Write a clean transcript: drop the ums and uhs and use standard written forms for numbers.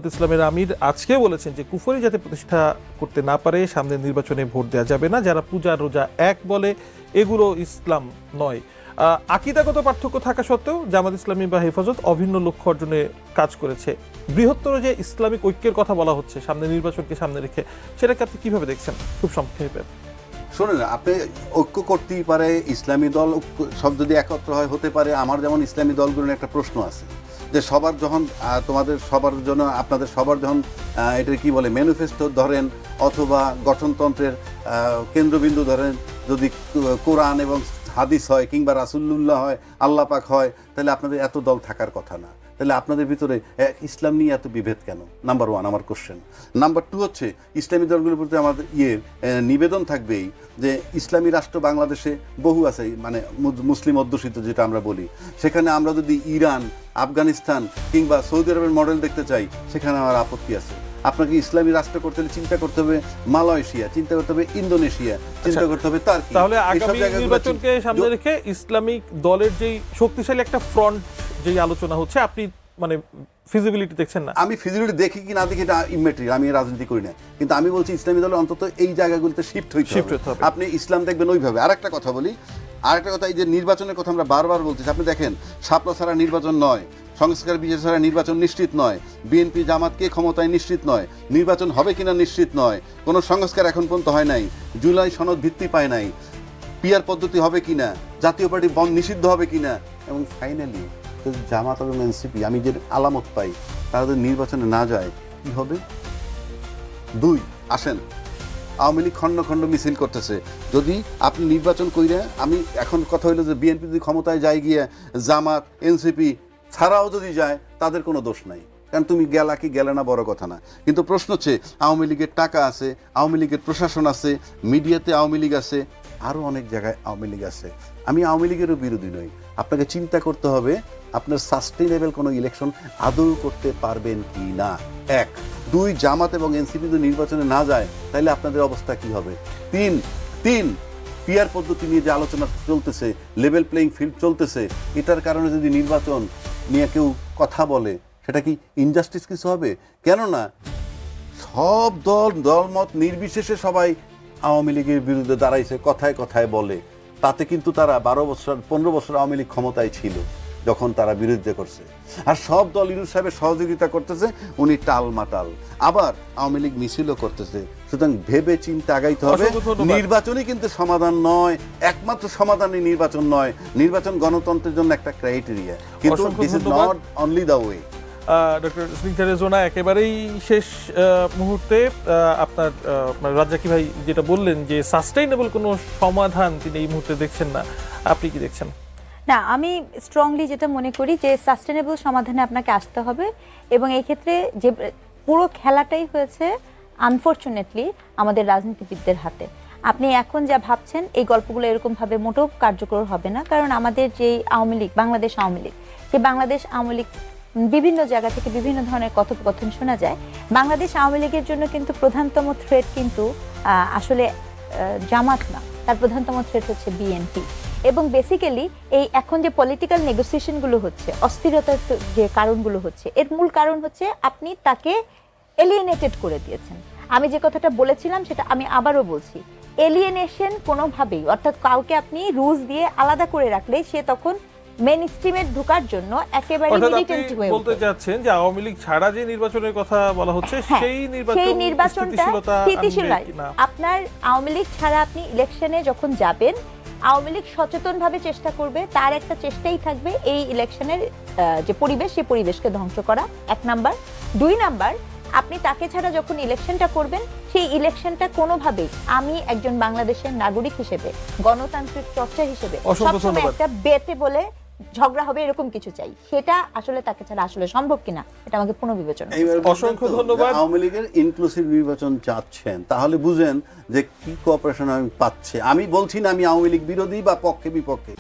ইসলামের আমির আজকে বলেছেন যে কুফরি যাতে প্রতিষ্ঠা করতে না পারে সামনের নির্বাচনে ভোট দেওয়া যাবে না, যারা পূজা রোজা এক বলে এগুলো ইসলাম নয়। আকীদাগত পার্থক্য থাকা সত্ত্বেও জামাত ইসলামী বা হেফাজত অভিন্ন লক্ষ্য অর্জনে কাজ করেছে। বৃহত্তর যে ইসলামিক ঐক্যের কথা বলা হচ্ছে সামনে নির্বাচনকে সামনে রেখে, সেটাকে আপনি কিভাবে দেখছেন খুব সংক্ষেপে? শোনেন, আপনি ঐক্য করতেই পারে, ইসলামী দল সব যদি একত্র হয় হতে পারে। আমার যেমন ইসলামী দলগুলোর একটা প্রশ্ন আছে যে সবার যখন তোমাদের সবার জন্য আপনাদের সবার যখন এটা কি বলে ম্যানিফেস্টো ধরেন অথবা গঠনতন্ত্রের কেন্দ্রবিন্দু ধরেন, যদি কোরআন এবং হাদিস হয় কিংবা রাসূলুল্লাহ হয়, আল্লাহ পাক হয়, তাহলে আপনাদের এত দল থাকার কথা না। তাহলে আপনাদের ভিতরে ইসলাম নিয়ে এত বিভেদ কেন? নাম্বার ওয়ান আমার কোশ্চেন। নাম্বার টু হচ্ছে ইসলামী দলগুলোর প্রতি আমাদের নিবেদন থাকবেই যে ইসলামী রাষ্ট্র বাংলাদেশে বহু আছে, মানে মুসলিম অধ্যুষিত যেটা আমরা বলি। সেখানে আমরা যদি ইরান, আফগানিস্তান কিংবা সৌদি আরবের মডেল দেখতে চাই, সেখানে আমার আপত্তি আছে। আপনাকে ইসলামী রাষ্ট্র করতে হলে চিন্তা করতে হবে মালয়েশিয়া, চিন্তা করতে হবে ইন্দোনেশিয়া, চিন্তা করতে হবে টার্কি। তাহলে আগামী নির্বাচনকে সামনে রেখে ইসলামিক দলের যেই শক্তিশালী একটা ফ্রন্ট যেই আলোচনা হচ্ছে, আপনি মানে ফিজিবিলিটি দেখছেন না? আমি ফিজিবিলিটি দেখি কি না দেখি এটা ইমেটেরিয়াল, আমি রাজনীতি করি না, কিন্তু আমি বলছি ইসলামী দলে অন্তত এই জায়গাগুলোতে শিফট হইতে হবে। আপনি ইসলাম দেখবেন ওইভাবে। আরেকটা কথা বলি, আরেকটা কথা, এই যে নির্বাচনের কথা আমরা বারবার বলতেছি, আপনি দেখেন শাপলা ছাড়া নির্বাচন নয়, সংস্কার বিচার ছাড়া নির্বাচন নিশ্চিত নয়, বিএনপি জামাতকে ক্ষমতায় নিশ্চিত নয়, নির্বাচন হবে কিনা নিশ্চিত নয়, কোনো সংস্কার এখন পর্যন্ত হয় নাই, জুলাই সনদ ভিত্তি পায় নাই, পিআর পদ্ধতি হবে কিনা, জাতীয় পার্টি বন্ধ নিষিদ্ধ হবে কিনা, এবং ফাইনালি জামাত এবং এনসিপি আমি যে আলামত পাই তারা যদি নির্বাচনে না যায় কি হবে? দুই, আসেন আওয়ামী লীগ খণ্ড খণ্ড মিছিল করতেছে, যদি আপনি নির্বাচন কইরে, আমি এখন কথা হইলো যে বিএনপি যদি ক্ষমতায় যায় গিয়ে জামাত এনসিপি ছাড়াও যদি যায়, তাদের কোনো দোষ নাই, কারণ তুমি গেলা কি গেলে না বড় কথা না। কিন্তু প্রশ্ন হচ্ছে আওয়ামী লীগের টাকা আছে, আওয়ামী লীগের প্রশাসন আছে, মিডিয়াতে আওয়ামী লীগ আছে, আরও অনেক জায়গায় আওয়ামী লীগ আছে। আমি আওয়ামী লীগেরও বিরোধী নই। আপনাকে চিন্তা করতে হবে আপনার সাস্টেইনেবল কোনো ইলেকশন আদৌ করতে পারবেন কি না, এক। দুই, জামাত এবং এনসিপি যদি নির্বাচনে না যায় তাহলে আপনাদের অবস্থা কি হবে? তিন, পিআর পদ্ধতি নিয়ে যে আলোচনা চলতেছে, লেভেল প্লেইং ফিল্ড চলতেছে, এটার কারণে যদি নির্বাচন নিয়ে কেউ কথা বলে, সেটা কি ইনজাস্টিস কিছু হবে? কেননা সব দলমত নির্বিশেষে সবাই আওয়ামী লীগের বিরুদ্ধে দাঁড়াইছে, কথায় কথায় বলে। তাতে কিন্তু তারা 15 বছর আওয়ামী লীগ ক্ষমতায় ছিল যখন তারা বিরোধিতা করছে, আর সব দল ইউনূস সাহেবের সহযোগিতা করতেছে, উনি টালমাটাল। আবার আওয়ামী লীগ মিছিলও করতেছে। সুতরাং ভেবে চিন্তে আগাইতে হবে। নির্বাচনই কিন্তু সমাধান নয়, একমাত্র সমাধানই নির্বাচন নয়। নির্বাচন গণতন্ত্রের জন্য একটা ক্রাইটেরিয়া, কিন্তু this is not only the way. Doctor Snigdha Rezwana, একেবারেই শেষ মুহূর্তে আপনার রাজ্জাকি ভাই যেটা বললেন যে সাস্টেইনেবল কোনো সমাধান তিনি এই মুহূর্তে দেখছেন না, আপনি কি দেখছেন? না, আমি স্ট্রংলি যেটা মনে করি যে সাস্টেনেবল সমাধানে আপনাকে আসতে হবে, এবং এই ক্ষেত্রে যে পুরো খেলাটাই হয়েছে আনফরচুনেটলি আমাদের রাজনীতিবিদদের হাতে। আপনি এখন যা ভাবছেন এই গল্পগুলো এরকমভাবে মোটেও কার্যকর হবে না, কারণ আমাদের যে আওয়ামী লীগ, বাংলাদেশ আওয়ামী লীগ, সেই বাংলাদেশ আওয়ামী লীগ বিভিন্ন জায়গা থেকে বিভিন্ন ধরনের কথোপকথন শোনা যায়। বাংলাদেশ আওয়ামী লীগের জন্য কিন্তু প্রধানতম থ্রেট কিন্তু আসলে জামাত না, তার প্রধানতম থ্রেট হচ্ছে বিএনপি। এবং বেসিক্যালি এই এখন যে পলিটিক্যাল নেগোসিয়েশনগুলো হচ্ছে, অস্থিরতার যে কারণগুলো হচ্ছে, এর মূল কারণ হচ্ছে আপনি তাকে এলিয়েনেটেড করে দিয়েছেন। আমি যে কথাটা বলেছিলাম সেটা আমি আবারও বলছি, এলিয়েনেশন কোনোভাবেই, অর্থাৎ কাউকে আপনি রুলস দিয়ে আলাদা করে রাখলে সে তখন মেইন স্ট্রিমে ঢোকার জন্য একেবারে মিলিটেন্ট হয়ে বলতে যাচ্ছেন যে আওয়ামী লীগ ছাড়া যে নির্বাচনের কথা বলা হচ্ছে সেই নির্বাচনটা স্থিতিশীল না। আপনার আওয়ামী লীগ ছাড়া আপনি ইলেকশনে যখন যাবেন, আওয়ামী লীগ সচেতনভাবে চেষ্টা করবে, তার একটা চেষ্টাই থাকবে এই ইলেকশনের যে পরিবেশ, সেই পরিবেশকে ধ্বংস করা, এক নাম্বার। দুই নাম্বার, আপনি তাকে ছাড়া যখন ইলেকশনটা করবেন, সেই ইলেকশনটা কোনোভাবেই আমি একজন বাংলাদেশের নাগরিক হিসেবে, গণতান্ত্রিক চর্চা হিসেবে সবসময় একটা বেতে বলে ঝগড়া হবে এরকম কিছু চাই, সেটা আসলে তাকে ছাড়া আসলে সম্ভব কিনা এটা আমাকে পুনর্বিবেচনা। অসংখ্য ধন্যবাদ। আওয়ামী লীগের ইনক্লুসিভ নির্বাচন চাচ্ছেন, তাহলে বুঝেন যে কি কোঅপারেশন আমি পাচ্ছে। আমি বলছি না আমি আওয়ামী লীগ বিরোধী বা পক্ষে বিপক্ষে।